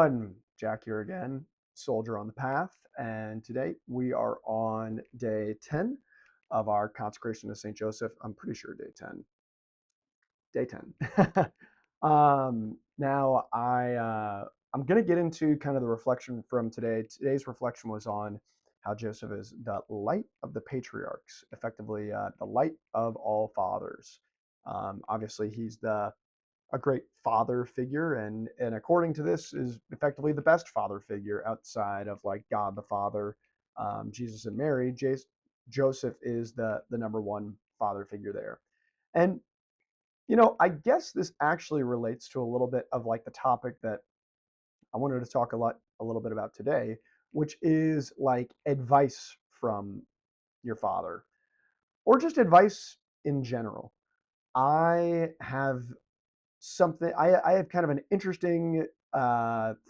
everyone. Jack here again, Soldier on the Path. And today we are on day 10 of our consecration to St. Joseph. I'm pretty sure day 10. Day 10. I'm going to get into kind of the reflection from today. Today's reflection was on how Joseph is the light of the patriarchs, effectively the light of all fathers. Obviously, he's a great father figure, and according to this is effectively the best father figure outside of like God the Father, Jesus and Mary. Joseph is the number one father figure there. And I guess this actually relates to a little bit of like the topic that I wanted to talk a little bit about today, which is like advice from your father or just advice in general. I have I have kind of an interesting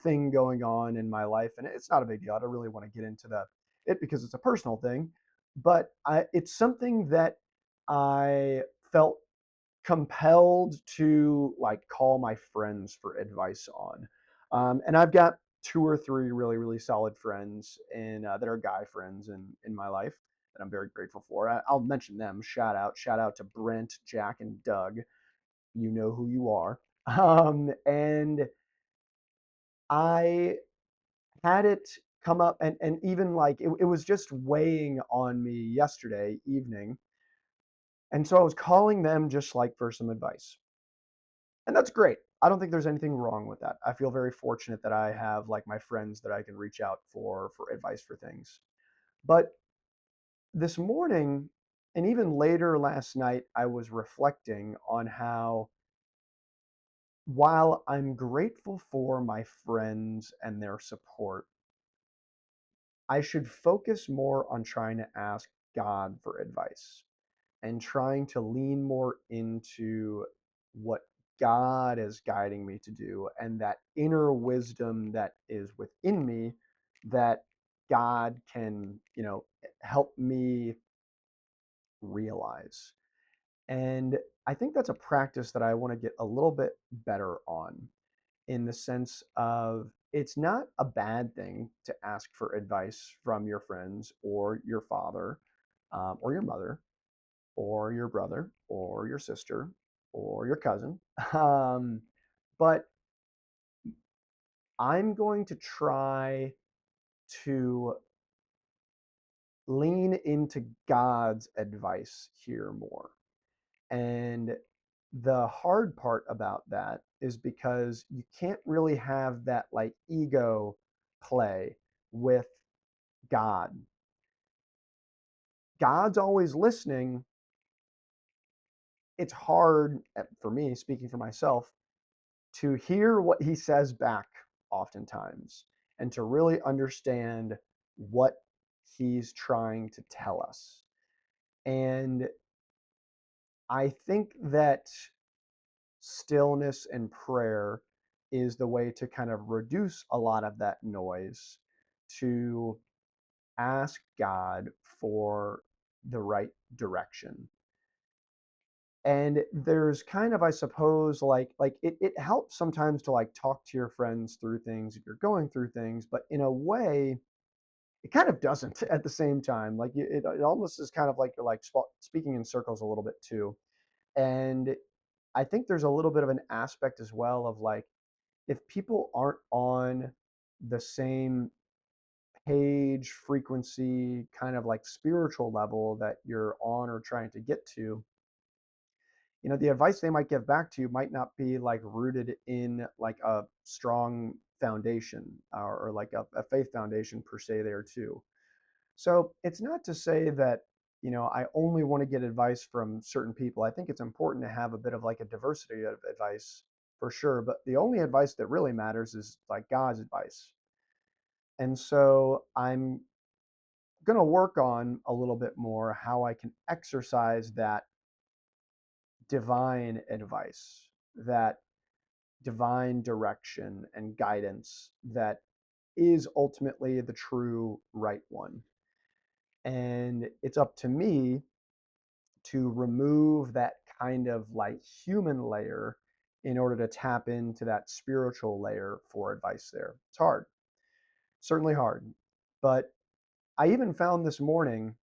thing going on in my life, and it's not a big deal. I don't really want to get into it because it's a personal thing, but it's something that I felt compelled to like call my friends for advice on. And I've got two or three really, really solid friends that are guy friends in my life that I'm very grateful for. I'll mention them. Shout out to Brent, Jack, and Doug. You know who you are. And I had it come up, and even like it was just weighing on me yesterday evening. And so I was calling them just like for some advice. And that's great. I don't think there's anything wrong with that. I feel very fortunate that I have like my friends that I can reach out for advice for things. But this morning and even later last night, I was reflecting on how while I'm grateful for my friends and their support, I should focus more on trying to ask God for advice and trying to lean more into what God is guiding me to do and that inner wisdom that is within me that God can, help me realize. And I think that's a practice that I want to get a little bit better on, in the sense of it's not a bad thing to ask for advice from your friends or your father, or your mother or your brother or your sister or your cousin. Um, but I'm going to try to lean into God's advice here more. And the hard part about that is because you can't really have that like ego play with God. God's always listening. It's hard for me, speaking for myself, to hear what he says back oftentimes and to really understand what he's trying to tell us. And I think that stillness and prayer is the way to kind of reduce a lot of that noise, to ask God for the right direction. And there's kind of, I suppose, like it helps sometimes to like talk to your friends through things if you're going through things, but in a way it kind of doesn't at the same time. Like it almost is kind of like you're like speaking in circles a little bit too. And I think there's a little bit of an aspect as well of like, if people aren't on the same page, frequency, kind of like spiritual level that you're on or trying to get to, the advice they might give back to you might not be like rooted in like a strong foundation, or like a faith foundation per se there too. So it's not to say that, I only want to get advice from certain people. I think it's important to have a bit of like a diversity of advice for sure. But the only advice that really matters is like God's advice. And so I'm going to work on a little bit more how I can exercise that divine advice, that divine direction and guidance that is ultimately the true right one. And it's up to me to remove that kind of like human layer in order to tap into that spiritual layer for advice there. It's hard, certainly hard. But I even found this morning,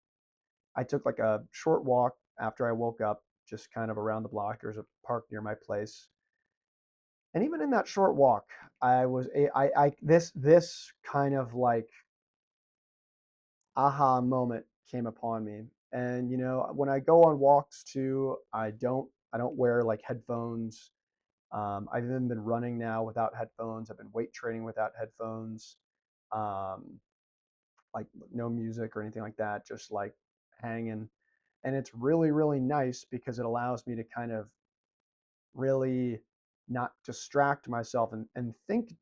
I took like a short walk after I woke up, just kind of around the block. There's a park near my place. And even in that short walk, I was this kind of like aha moment came upon me. And when I go on walks too, I don't wear like headphones. I've even been running now without headphones. I've been weight training without headphones. Um, like no music or anything like that, just like hanging. And it's really, really nice because it allows me to kind of really not distract myself and think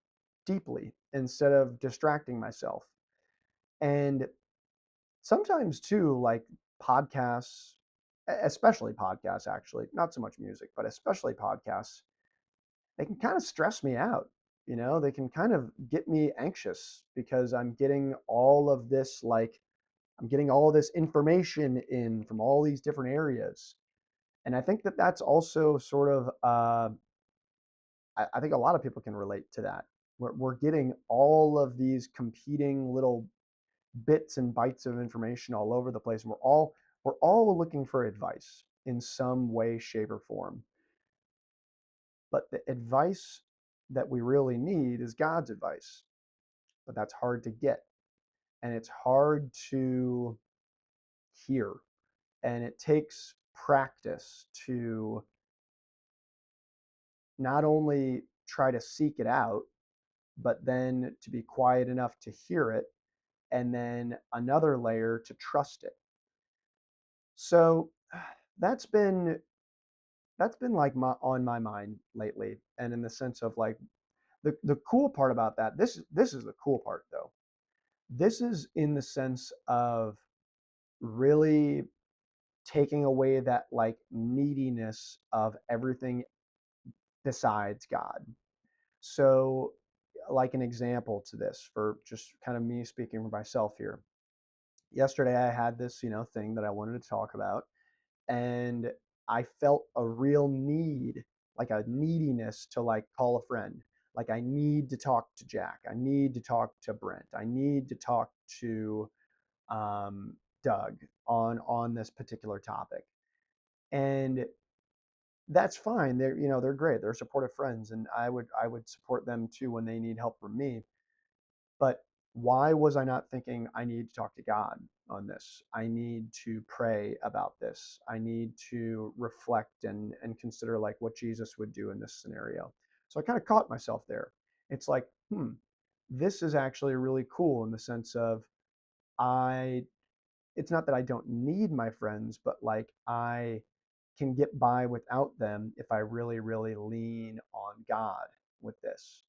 deeply instead of distracting myself. And sometimes too, like podcasts, especially podcasts, actually, not so much music, but especially podcasts, they can kind of stress me out. They can kind of get me anxious because I'm getting all this information in from all these different areas. And I think that that's also sort of, I think a lot of people can relate to that. We're getting all of these competing little bits and bytes of information all over the place. And we're all looking for advice in some way, shape, or form. But the advice that we really need is God's advice. But that's hard to get. And it's hard to hear. And it takes practice to not only try to seek it out, but then to be quiet enough to hear it, and then another layer to trust it. So that's been that's been like on my mind lately, and in the sense of like the cool part about that. This is the cool part though. This is in the sense of really taking away that like neediness of everything besides God. So, like an example to this, for just kind of me speaking for myself here. Yesterday, I had this, thing that I wanted to talk about, and I felt a real need, like a neediness to like call a friend. Like I need to talk to Jack. I need to talk to Brent. I need to talk to Doug on this particular topic. And that's fine. They're great. They're supportive friends, and I would support them too when they need help from me. But why was I not thinking I need to talk to God on this? I need to pray about this. I need to reflect and consider like what Jesus would do in this scenario. So I kind of caught myself there. It's like, this is actually really cool in the sense of I it's not that I don't need my friends, but like I can get by without them if I really, really lean on God with this.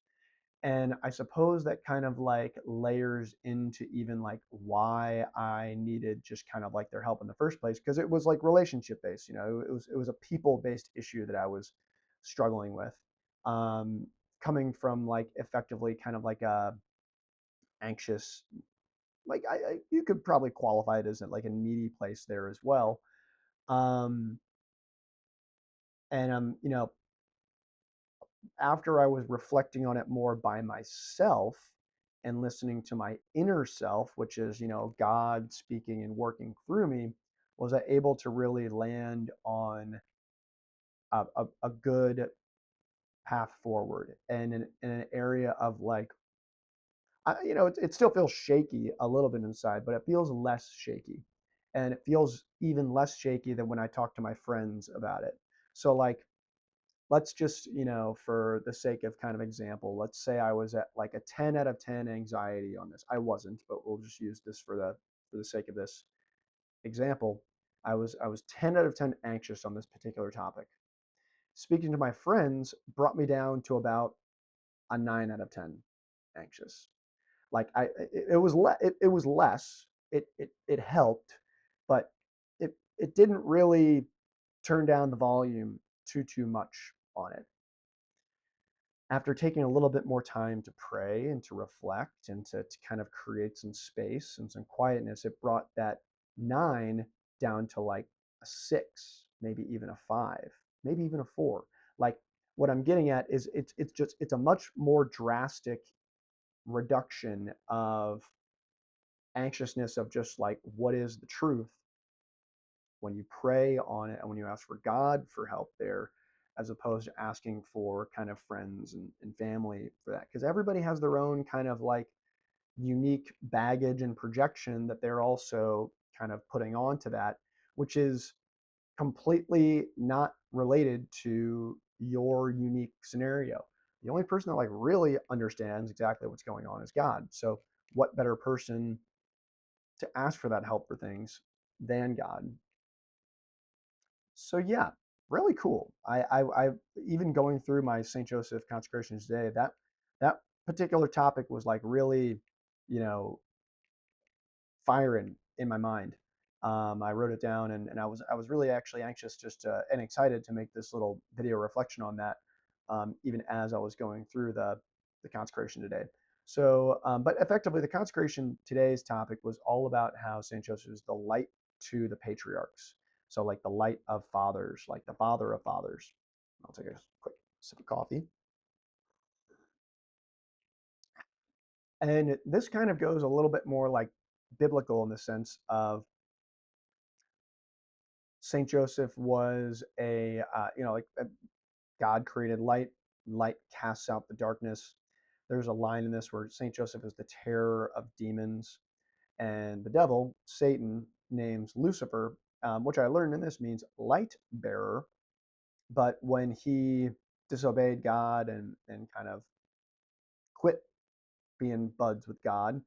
And I suppose that kind of like layers into even like why I needed just kind of like their help in the first place, because it was like relationship based. It was a people based issue that I was struggling with, um, coming from like effectively kind of like a anxious, like you could probably qualify it as like a needy place there as well. Um, and after I was reflecting on it more by myself and listening to my inner self, which is, God speaking and working through me, was I able to really land on a good path forward, and in an area of like, it still feels shaky a little bit inside, but it feels less shaky. And it feels even less shaky than when I talk to my friends about it. So, like, let's just, for the sake of kind of example, let's say I was at like a 10 out of 10 anxiety on this. I wasn't, but we'll just use this for the sake of this example. I was 10 out of 10 anxious on this particular topic. Speaking to my friends brought me down to about a 9 out of 10 anxious. Like it was it was less. It helped, but it didn't really turn down the volume too much on it. After taking a little bit more time to pray and to reflect and to kind of create some space and some quietness, it brought that 9 down to like a 6, maybe even a 5, maybe even a 4. Like what I'm getting at is it's a much more drastic reduction of anxiousness of just like what is the truth when you pray on it and when you ask for God for help there, as opposed to asking for kind of friends and family for that. Because everybody has their own kind of like unique baggage and projection that they're also kind of putting onto that, which is completely not related to your unique scenario. The only person that like really understands exactly what's going on is God. So what better person to ask for that help for things than God? So yeah, really cool. I even going through my St. Joseph consecration today, that particular topic was like really, you know, firing in my mind. I wrote it down, and I was really actually anxious just and excited to make this little video reflection on that, even as I was going through the consecration today. So, but effectively, the consecration today's topic was all about how Saint Joseph is the light to the patriarchs. So, like the light of fathers, like the father of fathers. I'll take a quick sip of coffee. And this kind of goes a little bit more like biblical in the sense of Saint Joseph was like God created light, light casts out the darkness. There's a line in this where Saint Joseph is the terror of demons, and the devil, Satan, names Lucifer, which I learned in this means light bearer. But when he disobeyed God and kind of quit being buds with God,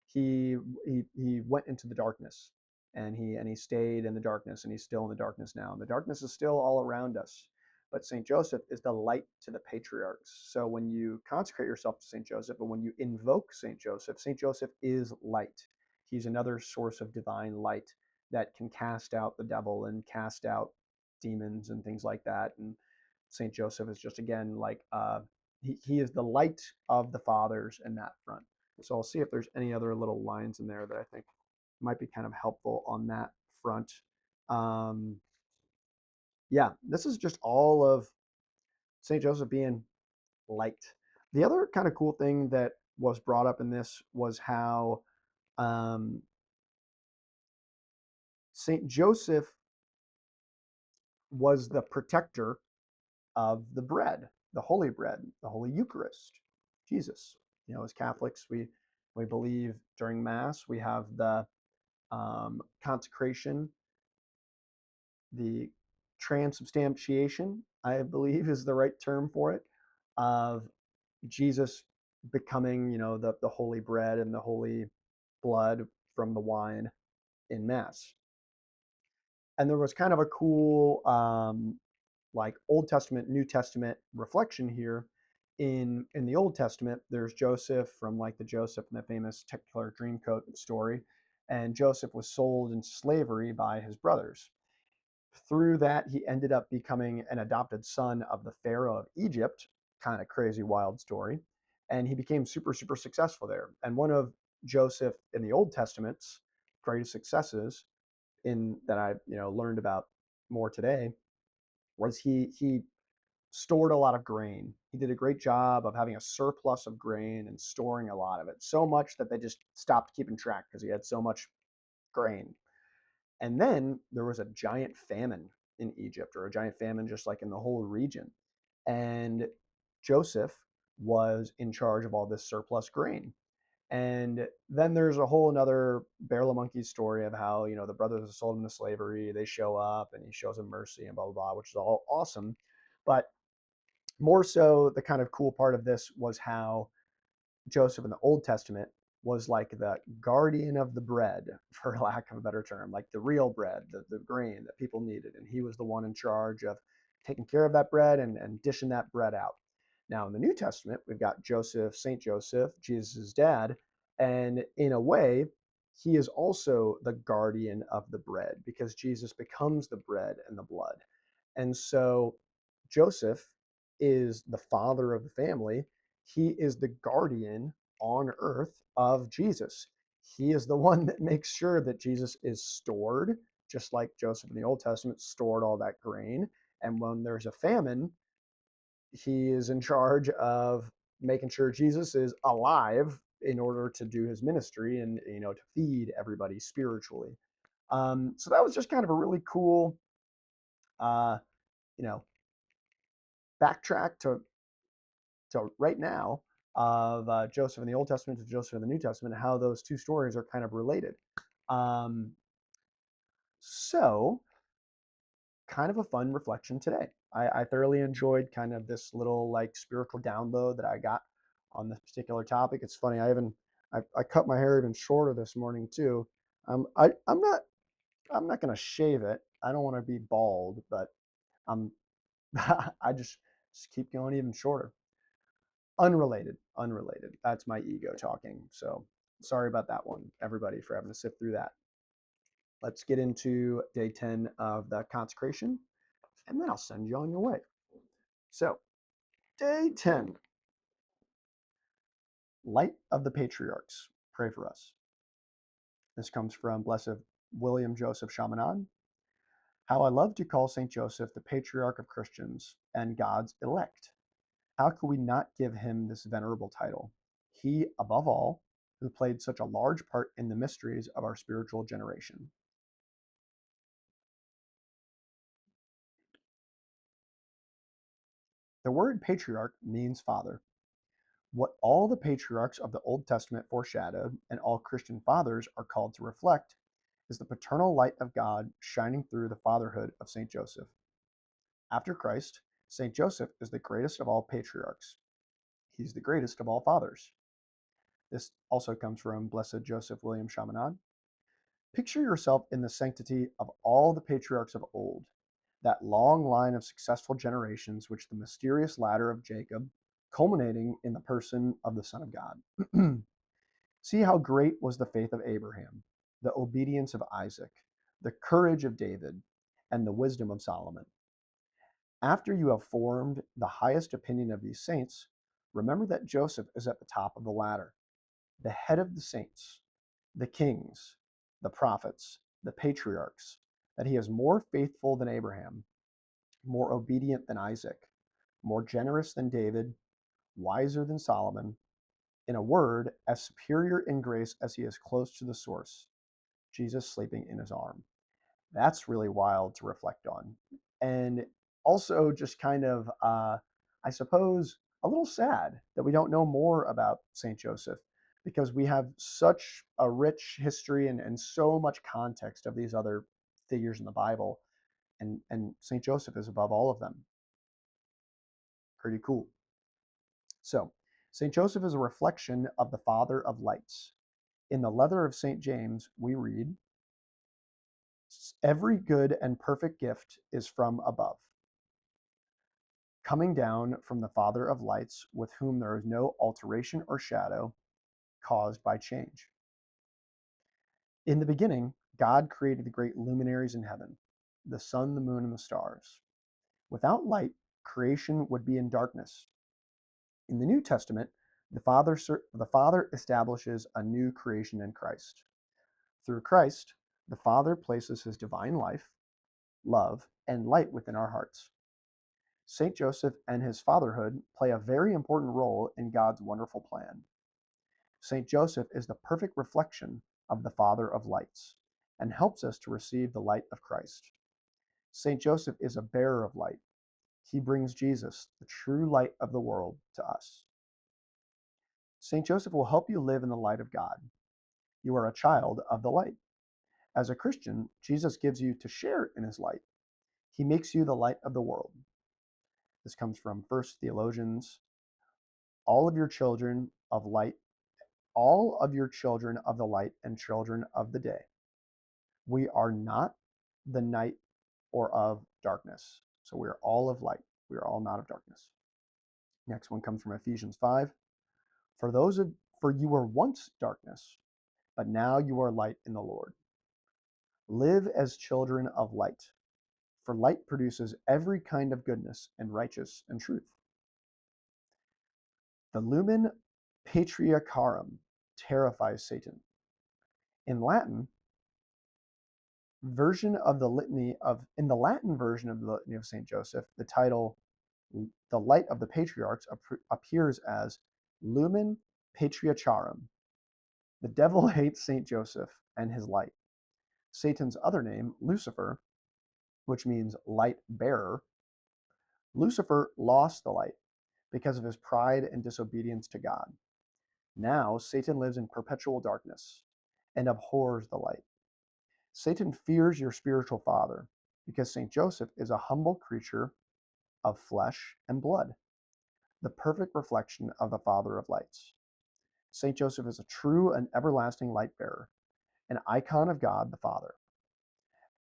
he he went into the darkness, and he stayed in the darkness, and he's still in the darkness now. And the darkness is still all around us. But Saint Joseph is the light to the patriarchs. So when you consecrate yourself to Saint Joseph, and when you invoke Saint Joseph is light. He's another source of divine light that can cast out the devil and cast out demons and things like that. And Saint Joseph is just again like he is the light of the fathers in that front. So I'll see if there's any other little lines in there that I think might be kind of helpful on that front. Um, yeah, this is just all of St. Joseph being light. The other kind of cool thing that was brought up in this was how um, St. Joseph was the protector of the bread, the holy bread, the Holy Eucharist, Jesus. As Catholics, we believe during Mass we have the consecration, the transubstantiation, I believe is the right term for it, of Jesus becoming, the holy bread and the holy blood from the wine in Mass. And there was kind of a cool, like Old Testament, New Testament reflection here. In the Old Testament, there's Joseph from like the Joseph and the famous Technicolor Dreamcoat story, and Joseph was sold into slavery by his brothers. Through that, he ended up becoming an adopted son of the Pharaoh of Egypt. Kind of crazy, wild story. And he became super, super successful there. And one of Joseph in the Old Testament's greatest successes in that I learned about more today was he stored a lot of grain. He did a great job of having a surplus of grain and storing a lot of it, so much that they just stopped keeping track because he had so much grain. And then there was a giant famine in Egypt, or a giant famine just like in the whole region. And Joseph was in charge of all this surplus grain. And then there's a whole another Barrel of Monkeys story of how, the brothers have sold him to slavery. They show up and he shows them mercy and blah, blah, blah, which is all awesome. But more so, the kind of cool part of this was how Joseph in the Old Testament was like the guardian of the bread, for lack of a better term, like the real bread, the grain that people needed. And he was the one in charge of taking care of that bread and dishing that bread out. Now, in the New Testament, we've got Joseph, St. Joseph, Jesus' dad. And in a way, he is also the guardian of the bread because Jesus becomes the bread and the blood. And so Joseph is the father of the family. He is the guardian on earth of Jesus. He is the one that makes sure that Jesus is stored, just like Joseph in the Old Testament stored all that grain. And when there's a famine, he is in charge of making sure Jesus is alive in order to do his ministry and to feed everybody spiritually. So that was just kind of a really cool uh, you know backtrack to right now of Joseph in the Old Testament to Joseph in the New Testament, and how those two stories are kind of related. Um, so kind of a fun reflection today. I thoroughly enjoyed kind of this little like spiritual download that I got on this particular topic. It's funny, I cut my hair even shorter this morning too. I'm not gonna shave it. I don't want to be bald, but I'm I just keep going even shorter. Unrelated. That's my ego talking. So sorry about that one, everybody, for having to sit through that. Let's get into day 10 of the consecration, and then I'll send you on your way. So, day 10, Light of the Patriarchs. Pray for us. This comes from Blessed William Joseph Chaminade. How I love to call St. Joseph the patriarch of Christians and God's elect. How could we not give him this venerable title? He, above all, who played such a large part in the mysteries of our spiritual generation. The word patriarch means father. What all the patriarchs of the Old Testament foreshadowed, and all Christian fathers are called to reflect, is the paternal light of God shining through the fatherhood of St. Joseph. After Christ, St. Joseph is the greatest of all patriarchs. He's the greatest of all fathers. This also comes from Blessed Joseph William Chaminade. Picture yourself in the sanctity of all the patriarchs of old, that long line of successful generations, which the mysterious ladder of Jacob, culminating in the person of the Son of God. See how great was the faith of Abraham, the obedience of Isaac, the courage of David, and the wisdom of Solomon. After you have formed the highest opinion of these saints, remember that Joseph is at the top of the ladder, the head of the saints, the kings, the prophets, the patriarchs, that he is more faithful than Abraham, more obedient than Isaac, more generous than David, wiser than Solomon, in a word, as superior in grace as he is close to the source, Jesus sleeping in his arm. That's really wild to reflect on. And also just kind of, I suppose, a little sad that we don't know more about St. Joseph, because we have such a rich history and so much context of these other figures in the Bible. And St. Joseph is above all of them. Pretty cool. So, St. Joseph is a reflection of the Father of lights. In the letter of St. James, we read, every good and perfect gift is from above, coming down from the Father of lights, with whom there is no alteration or shadow caused by change. In the beginning, God created the great luminaries in heaven, the sun, the moon, and the stars. Without light, creation would be in darkness. In the New Testament, the Father establishes a new creation in Christ. Through Christ, the Father places his divine life, love, and light within our hearts. St. Joseph and his fatherhood play a very important role in God's wonderful plan. St. Joseph is the perfect reflection of the Father of lights and helps us to receive the light of Christ. St. Joseph is a bearer of light. He brings Jesus, the true light of the world, to us. St. Joseph will help you live in the light of God. You are a child of the light. As a Christian, Jesus gives you to share in his light. He makes you the light of the world. This comes from First Theologians. All of your children of light, all of your children of the light and children of the day. We are not the night or of darkness. So we are all of light. We are all not of darkness. Next one comes from Ephesians 5. For those of for you were once darkness, but now you are light in the Lord. Live as children of light, for light produces every kind of goodness and righteous and truth. The lumen patriarcharum terrifies Satan. In Latin, version of the litany of in the Latin version of the litany of Saint Joseph, the title The light of the patriarchs appears as lumen patriarcharum. The devil hates Saint Joseph and his light. Satan's other name, Lucifer, which means light bearer, Lucifer lost the light because of his pride and disobedience to God. Now Satan lives in perpetual darkness and abhors the light. Satan fears your spiritual father because Saint Joseph is a humble creature of flesh and blood, the perfect reflection of the Father of lights. Saint Joseph is a true and everlasting light bearer, an icon of God the Father.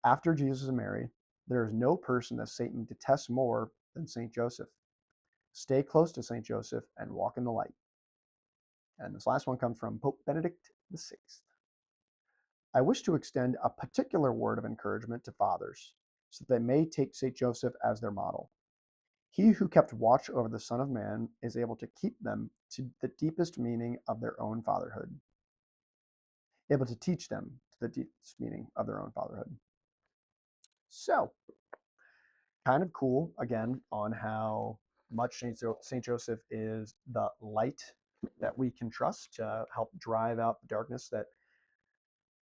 After Jesus and Mary, there is no person that Satan detests more than Saint Joseph. Stay close to Saint Joseph and walk in the light. And this last one comes from Pope Benedict XVI. I wish to extend a particular word of encouragement to fathers so that they may take Saint Joseph as their model. He who kept watch over the Son of Man is able to keep them to the deepest meaning of their own fatherhood, able to teach them to the deepest meaning of their own fatherhood. So, kind of cool, again, on how much Saint Joseph is the light that we can trust to help drive out the darkness that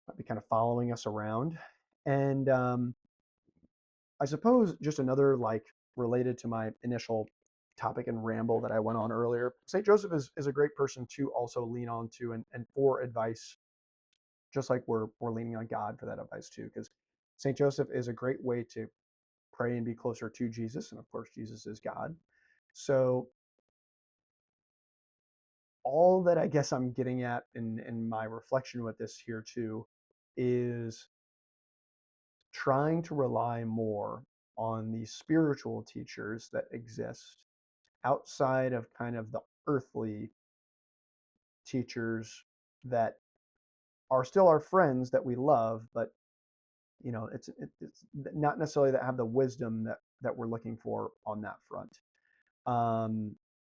might be kind of following us around. And I suppose just another, like, related to my initial topic and ramble that I went on earlier, St. Joseph is a great person to also lean on to and for advice, just like we're leaning on God for that advice too, because St. Joseph is a great way to pray and be closer to Jesus. And of course, Jesus is God. So all that I guess I'm getting at in my reflection with this here too is trying to rely more on these spiritual teachers that exist outside of kind of the earthly teachers that are still our friends that we love, but it's not necessarily that have the wisdom that we're looking for on that front.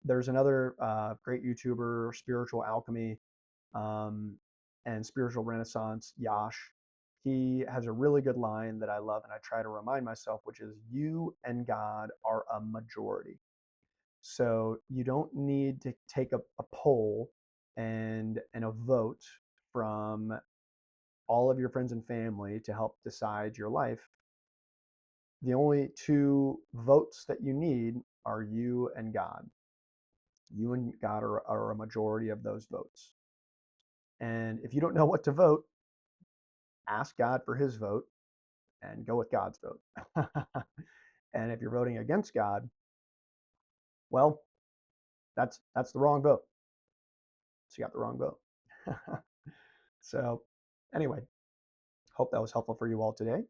There's another great YouTuber, Spiritual Alchemy, um, and Spiritual Renaissance, Yash. He has a really good line that I love and I try to remind myself, which is you and God are a majority. So you don't need to take a poll and a vote from all of your friends and family to help decide your life. The only two votes that you need are you and God. You and God are a majority of those votes. And if you don't know what to vote, ask God for his vote and go with God's vote. And if you're voting against God, well, that's the wrong vote. So you got the wrong vote. So anyway, hope that was helpful for you all today.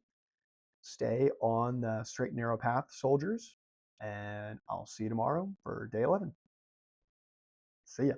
Stay on the straight and narrow path, soldiers, and I'll see you tomorrow for day 11. See ya.